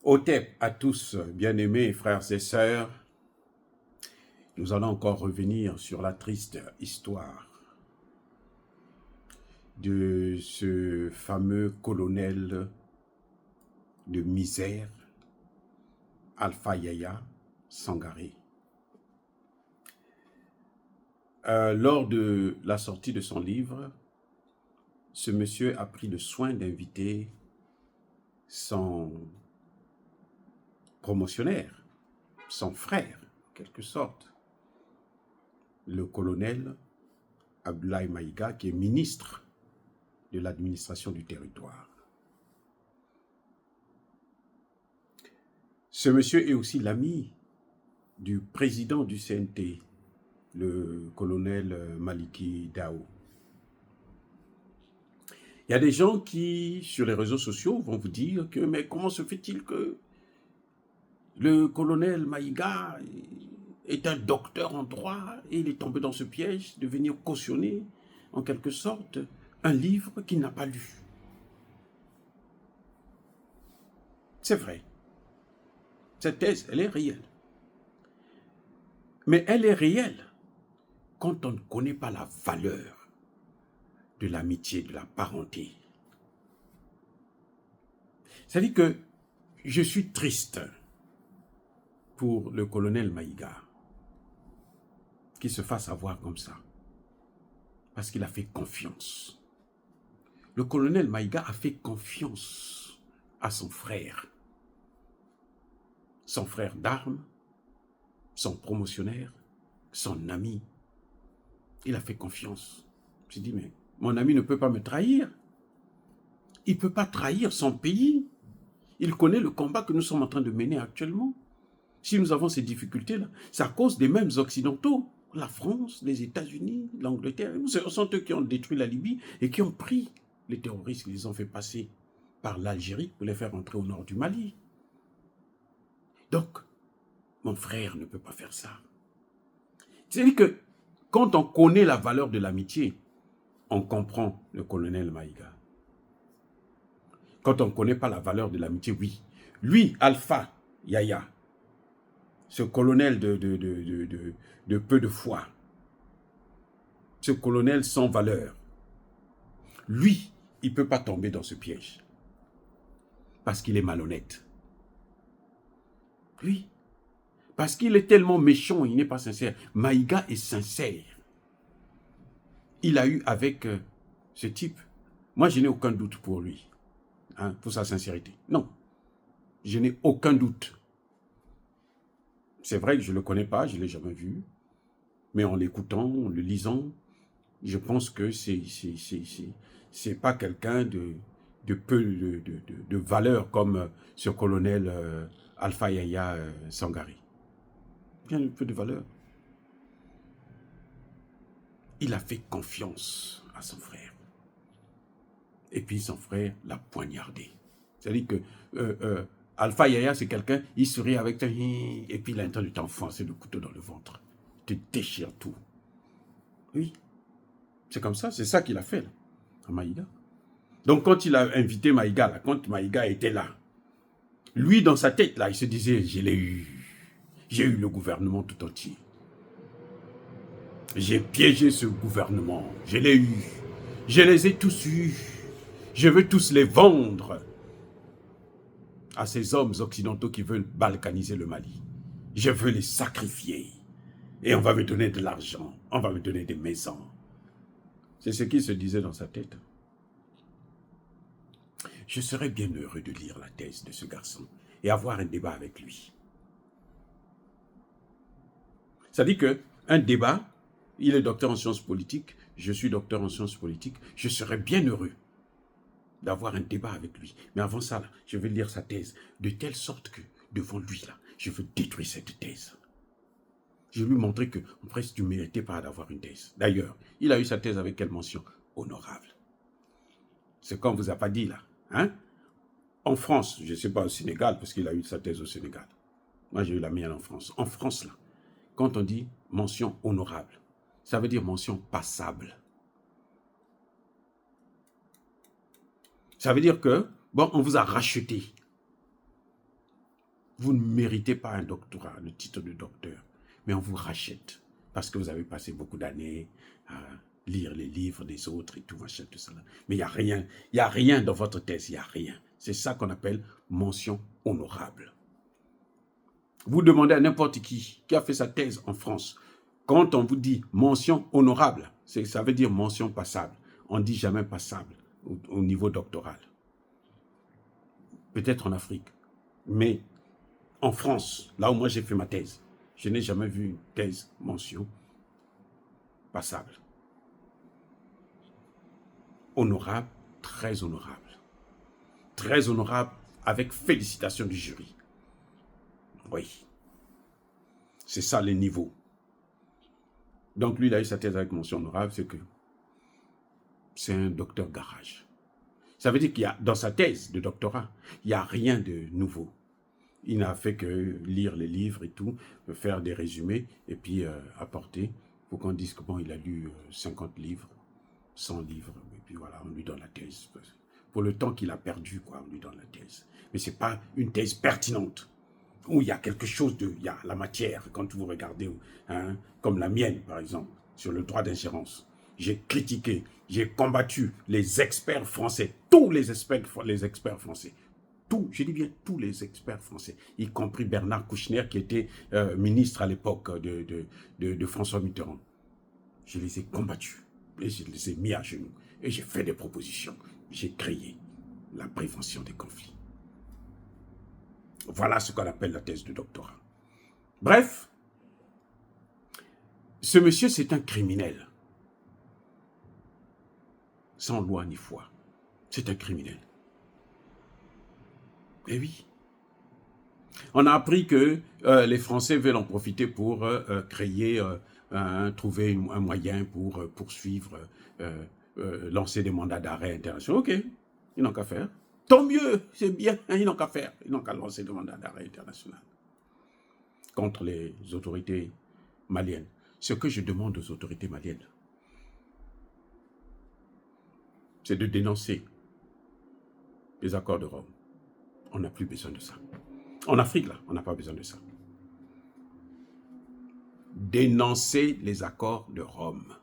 Otep à tous, bien-aimés frères et sœurs, nous allons encore revenir sur la triste histoire de ce fameux colonel de misère, Alpha Yaya Sangaré. Lors de la sortie de son livre, ce monsieur a pris le soin d'inviter son promotionnaire, son frère, en quelque sorte, le colonel Abdoulaye Maïga, qui est ministre de l'administration du territoire. Ce monsieur est aussi l'ami du président du CNT, le colonel Maliki Dao. Il y a des gens qui, sur les réseaux sociaux, vont vous dire que mais comment se fait-il que le colonel Maïga est un docteur en droit et il est tombé dans ce piège de venir cautionner, en quelque sorte, un livre qu'il n'a pas lu. C'est vrai. Cette thèse, elle est réelle. Mais elle est réelle quand on ne connaît pas la valeur de l'amitié, de la parenté. C'est-à-dire que je suis triste pour le colonel Maïga qui se fasse avoir comme ça, parce qu'il a fait confiance. Le colonel Maïga a fait confiance à son frère d'armes, son promotionnaire, son ami. Il a fait confiance. Je dis, mais mon ami ne peut pas me trahir. Il ne peut pas trahir son pays. Il connaît le combat que nous sommes en train de mener actuellement. Si nous avons ces difficultés-là, c'est à cause des mêmes Occidentaux. La France, les États-Unis, l'Angleterre. Ce sont eux qui ont détruit la Libye et qui ont pris les terroristes, qui les ont fait passer par l'Algérie pour les faire entrer au nord du Mali. Donc, mon frère ne peut pas faire ça. C'est-à-dire que quand on connaît la valeur de l'amitié, on comprend le colonel Maïga. Quand on ne connaît pas la valeur de l'amitié, oui. Lui, Alpha Yaya, ce colonel de peu de foi, ce colonel sans valeur, lui, il ne peut pas tomber dans ce piège. Parce qu'il est malhonnête. Oui. Parce qu'il est tellement méchant, il n'est pas sincère. Maïga est sincère. Il a eu avec ce type. Moi, je n'ai aucun doute pour lui. Pour sa sincérité. Non. Je n'ai aucun doute. C'est vrai que je ne le connais pas, je ne l'ai jamais vu. Mais en l'écoutant, en le lisant, je pense que c'est pas quelqu'un de peu de valeur comme ce colonel Alpha Yaya Sangaré. Bien peu de valeur. Il a fait confiance à son frère. Et puis son frère l'a poignardé. C'est-à-dire que Alpha Yaya, c'est quelqu'un, il sourit avec toi, et puis il a un temps de t'enfoncer le couteau dans le ventre. Il te déchire tout. Oui. C'est comme ça, c'est ça qu'il a fait là, à Maïga. Donc quand il a invité Maïga, là, quand Maïga était là, lui dans sa tête, là, il se disait, je l'ai eu. J'ai eu le gouvernement tout entier. J'ai piégé ce gouvernement. Je l'ai eu. Je les ai tous eus. Je veux tous les vendre à ces hommes occidentaux qui veulent balkaniser le Mali. Je veux les sacrifier. Et on va me donner de l'argent. On va me donner des maisons. C'est ce qu'il se disait dans sa tête. Je serais bien heureux de lire la thèse de ce garçon et avoir un débat avec lui. Ça dit qu'un débat, il est docteur en sciences politiques, je suis docteur en sciences politiques, je serais bien heureux d'avoir un débat avec lui. Mais avant ça, là, je vais lire sa thèse, de telle sorte que, devant lui, là, je veux détruire cette thèse. Je vais lui montrer que, presque, tu ne méritais pas d'avoir une thèse. D'ailleurs, il a eu sa thèse avec quelle mention? Honorable. C'est comme on ne vous a pas dit, là. Hein? En France, je ne sais pas au Sénégal, parce qu'il a eu sa thèse au Sénégal. Moi, j'ai eu la mienne en France. En France, là, quand on dit mention honorable, ça veut dire mention passable. Ça veut dire que, bon, on vous a racheté. Vous ne méritez pas un doctorat, le titre de docteur, mais on vous rachète parce que vous avez passé beaucoup d'années à lire les livres des autres et tout, machin, tout ça. Mais il n'y a rien dans votre thèse, il n'y a rien. C'est ça qu'on appelle mention honorable. Vous demandez à n'importe qui a fait sa thèse en France, quand on vous dit mention honorable, ça veut dire mention passable. On ne dit jamais passable au niveau doctoral. Peut-être en Afrique, mais en France, là où moi j'ai fait ma thèse, je n'ai jamais vu une thèse mention passable. Honorable, très honorable. Très honorable avec félicitations du jury. Oui. C'est ça les niveaux. Donc lui, il a eu sa thèse avec mention honorable, c'est que c'est un docteur garage. Ça veut dire qu'il y a, dans sa thèse de doctorat, il n'y a rien de nouveau. Il n'a fait que lire les livres et tout, faire des résumés, et puis apporter, pour qu'on dise que bon, il a lu 50 livres, 100 livres, et puis voilà, on lui donne la thèse. Pour le temps qu'il a perdu, quoi, on lui donne la thèse. Mais ce n'est pas une thèse pertinente, où il y a quelque chose de... Il y a la matière, quand vous regardez, hein, comme la mienne, par exemple, sur le droit d'ingérence. J'ai critiqué, j'ai combattu les experts français, tous les experts français. Je dis bien tous les experts français, y compris Bernard Kouchner, qui était ministre à l'époque de François Mitterrand. Je les ai combattus, et je les ai mis à genoux, et j'ai fait des propositions. J'ai créé la prévention des conflits. Voilà ce qu'on appelle la thèse de doctorat. Bref, ce monsieur, c'est un criminel. Sans loi ni foi. C'est un criminel. Eh oui. On a appris que les Français veulent en profiter pour créer, trouver un moyen pour poursuivre, lancer des mandats d'arrêt internationaux. Ok, ils n'ont qu'à faire. Tant mieux, c'est bien, ils n'ont qu'à faire. Ils n'ont qu'à lancer des mandats d'arrêt international contre les autorités maliennes. Ce que je demande aux autorités maliennes, c'est de dénoncer les accords de Rome. On n'a plus besoin de ça. En Afrique, là, on n'a pas besoin de ça. Dénoncer les accords de Rome.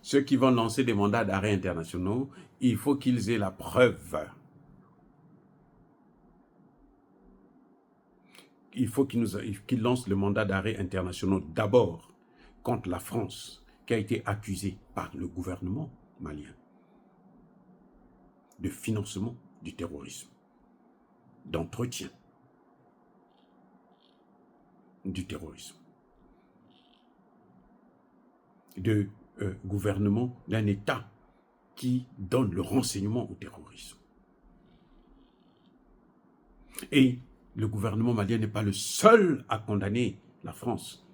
Ceux qui vont lancer des mandats d'arrêt internationaux, il faut qu'ils aient la preuve. Il faut qu'ils lancent le mandat d'arrêt international d'abord contre la France, qui a été accusée par le gouvernement malien de financement du terrorisme, d'entretien du terrorisme, de gouvernement d'un État qui donne le renseignement au terrorisme. Et le gouvernement malien n'est pas le seul à condamner la France.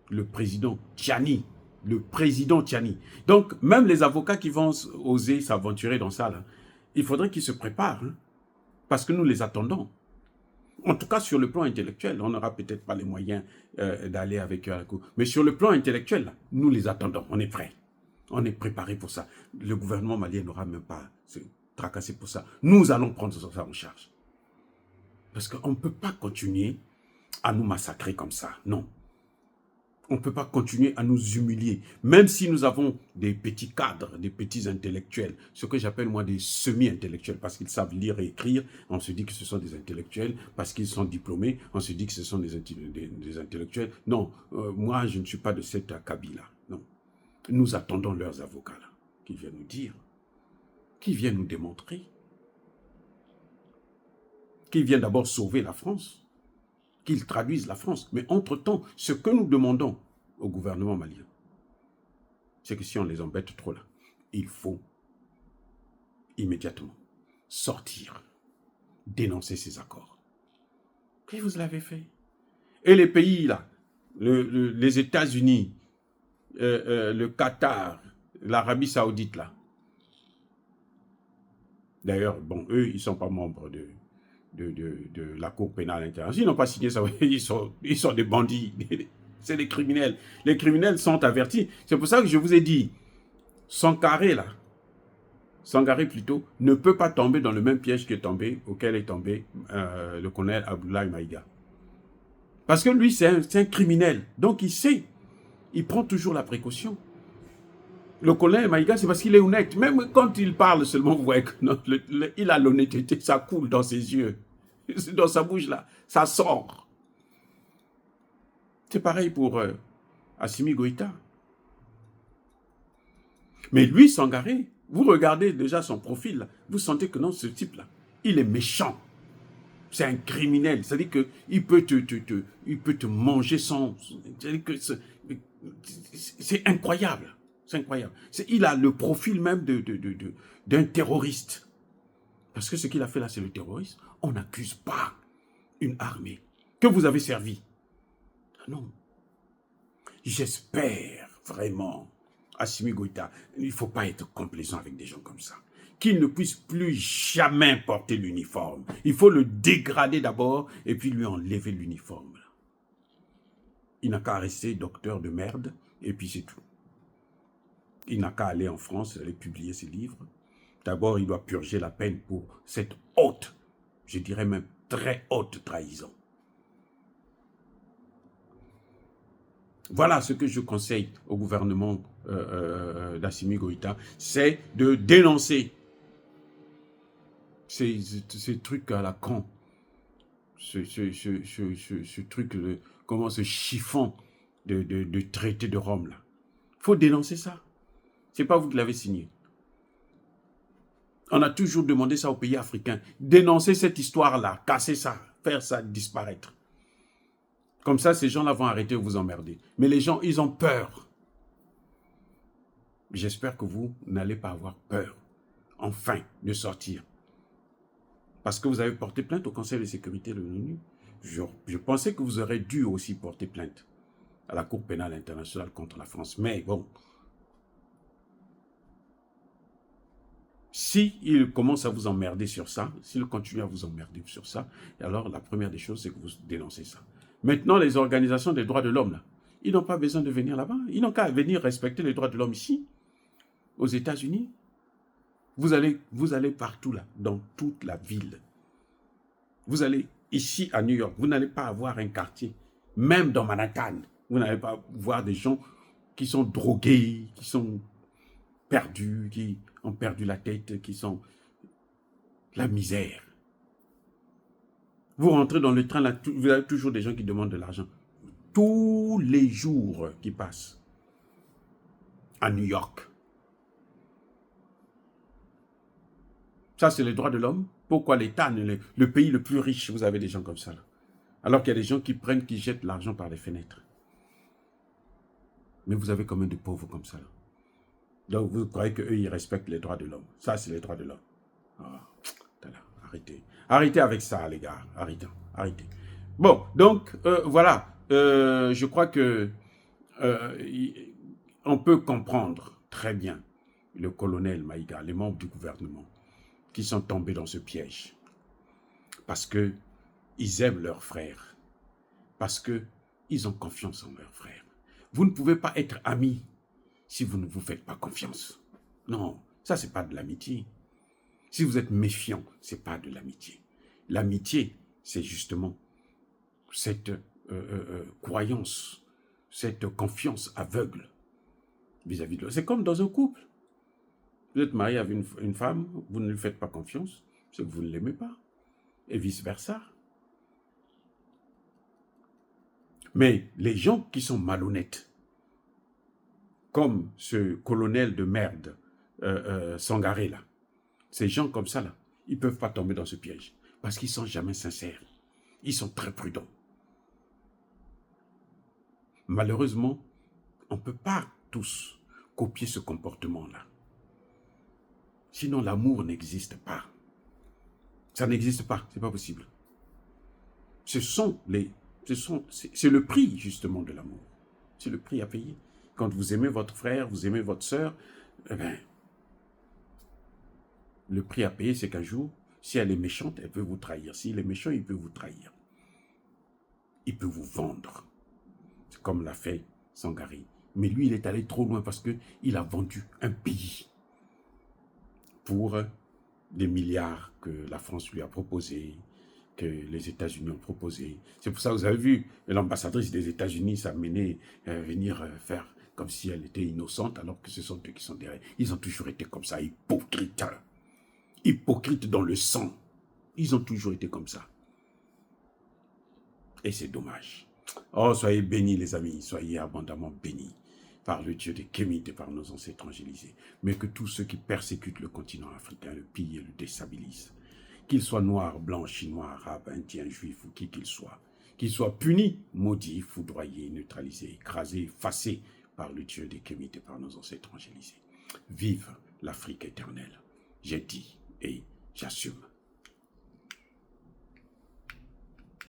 Le président Tchani. Donc, même les avocats qui vont oser s'aventurer dans ça, là, il faudrait qu'ils se préparent, hein, parce que nous les attendons. En tout cas, sur le plan intellectuel, on n'aura peut-être pas les moyens d'aller avec eux à la cour. Mais sur le plan intellectuel, là, nous les attendons, on est prêts. On est préparés pour ça. Le gouvernement malien n'aura même pas à se tracasser pour ça. Nous allons prendre ça en charge. Parce qu'on ne peut pas continuer à nous massacrer comme ça, non. On ne peut pas continuer à nous humilier. Même si nous avons des petits cadres, des petits intellectuels, ce que j'appelle moi des semi-intellectuels, parce qu'ils savent lire et écrire, on se dit que ce sont des intellectuels, parce qu'ils sont diplômés, on se dit que ce sont des intellectuels. Non, moi je ne suis pas de cet acabit-là, non. Nous attendons leurs avocats, là, qui viennent nous dire, qui viennent nous démontrer, qui viennent d'abord sauver la France, qu'ils traduisent la France. Mais entre-temps, ce que nous demandons au gouvernement malien, c'est que si on les embête trop là, il faut immédiatement sortir, dénoncer ces accords. Et vous l'avez fait. Et les pays là, les États-Unis, le Qatar, l'Arabie Saoudite là, d'ailleurs, bon, eux, ils ne sont pas membres de la Cour pénale internationale. Ils n'ont pas signé ça. Ils sont des bandits. C'est des criminels. Les criminels sont avertis. C'est pour ça que je vous ai dit, Sankaré, là, Sangaré plutôt, ne peut pas tomber dans le même piège auquel est tombé le colonel Abdoulaye Maïga. Parce que lui, c'est un criminel. Donc il sait, il prend toujours la précaution. Le colonel Maïga, c'est parce qu'il est honnête. Même quand il parle seulement, vous voyez qu'il a l'honnêteté, ça coule dans ses yeux. Dans sa bouche là, ça sort. C'est pareil pour Assimi Goïta. Mais lui, Sangaré, vous regardez déjà son profil, là, vous sentez que non, ce type-là, il est méchant. C'est un criminel. C'est-à-dire qu'il peut te manger sans... C'est-à-dire que c'est incroyable. C'est incroyable. Il a le profil même d'un terroriste. Parce que ce qu'il a fait là, c'est le terrorisme. On n'accuse pas une armée que vous avez servie. Ah non. J'espère vraiment, Assimi Goïta, il ne faut pas être complaisant avec des gens comme ça. Qu'il ne puisse plus jamais porter l'uniforme. Il faut le dégrader d'abord et puis lui enlever l'uniforme. Il n'a qu'à rester docteur de merde et puis c'est tout. Il n'a qu'à aller en France, aller publier ses livres. D'abord, il doit purger la peine pour cette haute, je dirais même très haute trahison. Voilà ce que je conseille au gouvernement d'Assimi Goïta, c'est de dénoncer ces trucs à la con, ce truc, comment ce chiffon de traité de Rome là. Il faut dénoncer ça. C'est pas vous qui l'avez signé. On a toujours demandé ça aux pays africains. Dénoncer cette histoire-là, casser ça, faire ça disparaître. Comme ça, ces gens-là vont arrêter de vous emmerder. Mais les gens, ils ont peur. J'espère que vous n'allez pas avoir peur, enfin, de sortir. Parce que vous avez porté plainte au Conseil de sécurité de l'ONU. Je pensais que vous aurez dû aussi porter plainte à la Cour pénale internationale contre la France. Mais bon, s'il commence à vous emmerder sur ça, s'il continue à vous emmerder sur ça, alors la première des choses, c'est que vous dénoncez ça. Maintenant, les organisations des droits de l'homme, là, ils n'ont pas besoin de venir là-bas. Ils n'ont qu'à venir respecter les droits de l'homme ici, aux États-Unis. Vous allez partout là, dans toute la ville. Vous allez ici à New York, vous n'allez pas avoir un quartier, même dans Manhattan, vous n'allez pas voir des gens qui sont drogués, qui sont perdus, qui ont perdu la tête, qui sont la misère. Vous rentrez dans le train, là, vous avez toujours des gens qui demandent de l'argent. Tous les jours qui passent à New York. Ça, c'est les droits de l'homme. Pourquoi l'État, le pays le plus riche, vous avez des gens comme ça là. Alors qu'il y a des gens qui prennent, qui jettent l'argent par les fenêtres. Mais vous avez combien de pauvres comme ça là? Donc vous croyez qu'eux, ils respectent les droits de l'homme. Ça, c'est les droits de l'homme. Ah, arrêtez. Arrêtez avec ça, les gars. Arrêtez. Arrêtez. Bon, donc, voilà. Je crois que on peut comprendre très bien le colonel Maïga, les membres du gouvernement, qui sont tombés dans ce piège. Parce qu'ils aiment leurs frères. Parce qu'ils ont confiance en leurs frères. Vous ne pouvez pas être amis si vous ne vous faites pas confiance. Non, ça, c'est pas de l'amitié. Si vous êtes méfiant, c'est pas de l'amitié. L'amitié, c'est justement cette croyance, cette confiance aveugle vis-à-vis de l'autre. C'est comme dans un couple. Vous êtes marié avec une femme, vous ne lui faites pas confiance, c'est que vous ne l'aimez pas. Et vice-versa. Mais les gens qui sont malhonnêtes, comme ce colonel de merde, Sangaré là, ces gens comme ça là, ils ne peuvent pas tomber dans ce piège. Parce qu'ils ne sont jamais sincères. Ils sont très prudents. Malheureusement, on ne peut pas tous copier ce comportement-là. Sinon, l'amour n'existe pas. Ça n'existe pas, ce n'est pas possible. C'est le prix, justement, de l'amour. C'est le prix à payer. Quand vous aimez votre frère, vous aimez votre sœur, eh bien, le prix à payer, c'est qu'un jour, si elle est méchante, elle peut vous trahir. S'il est méchant, il peut vous trahir. Il peut vous vendre. C'est comme l'a fait Sangaré. Mais lui, il est allé trop loin parce qu'il a vendu un pays pour les milliards que la France lui a proposés, que les États-Unis ont proposés. C'est pour ça que vous avez vu, l'ambassadrice des États-Unis s'amener venir faire comme si elle était innocente, alors que ce sont eux qui sont derrière. Ils ont toujours été comme ça, hypocrites. Hypocrites dans le sang. Ils ont toujours été comme ça. Et c'est dommage. Oh, soyez bénis les amis, soyez abondamment bénis par le Dieu des Kémites et par nos ancêtres angélisés. Mais que tous ceux qui persécutent le continent africain le pillent et le déstabilisent. Qu'ils soient noirs, blancs, chinois, arabes, indiens, juifs ou qui qu'ils soient. Qu'ils soient punis, maudits, foudroyés, neutralisés, écrasés, effacés par le Dieu des Kémites et par nos ancêtres angélisés. Vive l'Afrique éternelle. J'ai dit et j'assume.